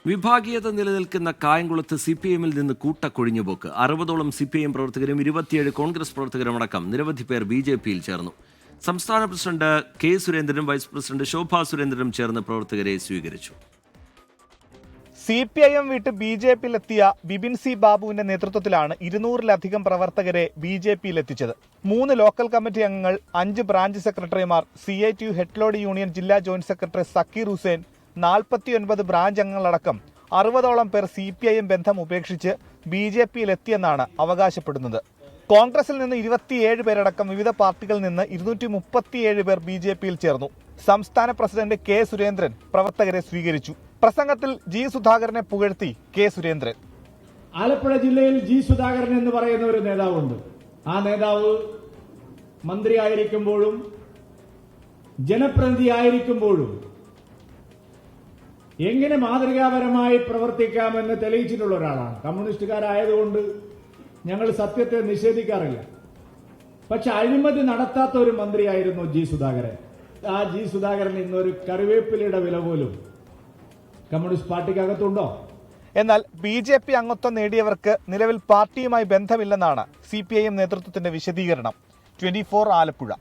വിഭാഗീയത നിലനിൽക്കുന്ന കായംകുളത്ത് സിപിഐഎമ്മിൽ നിന്ന് കൂട്ടക്കൊഴിഞ്ഞുപോക്ക്. 60ഓളം സിപിഐഎം പ്രവർത്തകരും 27 കോൺഗ്രസ് പ്രവർത്തകരുമടക്കം നിരവധി പേർ ബിജെപിയിൽ ചേർന്നു. സംസ്ഥാന പ്രസിഡന്റ് കെ സുരേന്ദ്രനും വൈസ് പ്രസിഡന്റ് ശോഭാ സുരേന്ദ്രനും ചേർന്ന് പ്രവർത്തകരെ സ്വീകരിച്ചു. സിപിഐഎം വിട്ട് ബിജെപിയിലെത്തിയ ബിപിൻ സി ബാബുവിന്റെ നേതൃത്വത്തിലാണ് 200-ലധികം പ്രവർത്തകരെ ബിജെപിയിലെത്തിച്ചത്. 3 ലോക്കൽ കമ്മിറ്റി അംഗങ്ങൾ, 5 ബ്രാഞ്ച് സെക്രട്ടറിമാർ, CITU ഹെഡ്ലോഡ് യൂണിയൻ ജില്ലാ joint secretary Zakir Hussain, 49 branch അംഗങ്ങളടക്കം 60ഓളം പേർ സിപിഐഎം ബന്ധം ഉപേക്ഷിച്ച് ബിജെപിയിലെത്തിയെന്നാണ് അവകാശപ്പെടുന്നത്. കോൺഗ്രസിൽ നിന്ന് 27 പേരടക്കം വിവിധ പാർട്ടികളിൽ നിന്ന് 237 പേർ ബിജെപിയിൽ ചേർന്നു. സംസ്ഥാന പ്രസിഡന്റ് കെ സുരേന്ദ്രൻ പ്രവർത്തകരെ സ്വീകരിച്ചു. പ്രസംഗത്തിൽ ജി സുധാകരനെ പുകഴ്ത്തി കെ സുരേന്ദ്രൻ. ആലപ്പുഴ ജില്ലയിൽ ജി സുധാകരൻ എന്ന് പറയുന്ന ഒരു നേതാവുണ്ട്. ആ നേതാവ് മന്ത്രിയായിരിക്കുമ്പോഴും ജനപ്രതിനിധിയായിരിക്കുമ്പോഴും എങ്ങനെ മാതൃകാപരമായി പ്രവർത്തിക്കാമെന്ന് തെളിയിച്ചിട്ടുള്ള ഒരാളാണ്. കമ്മ്യൂണിസ്റ്റുകാരായതുകൊണ്ട് ഞങ്ങൾ സത്യത്തെ നിഷേധിക്കാറില്ല. പക്ഷെ അഴിമതി നടത്താത്ത ഒരു മന്ത്രിയായിരുന്നു ജി സുധാകരൻ. ആ ജി സുധാകരൻ ഇന്നൊരു കറിവേപ്പിലയുടെ വില പോലും കമ്മ്യൂണിസ്റ്റ് പാർട്ടിക്കകത്തുണ്ടോ? എന്നാൽ ബിജെപി അംഗത്വം നേടിയവർക്ക് നിലവിൽ പാർട്ടിയുമായി ബന്ധമില്ലെന്നാണ് സിപിഐഎം നേതൃത്വത്തിന്റെ വിശദീകരണം. 24 ആലപ്പുഴ.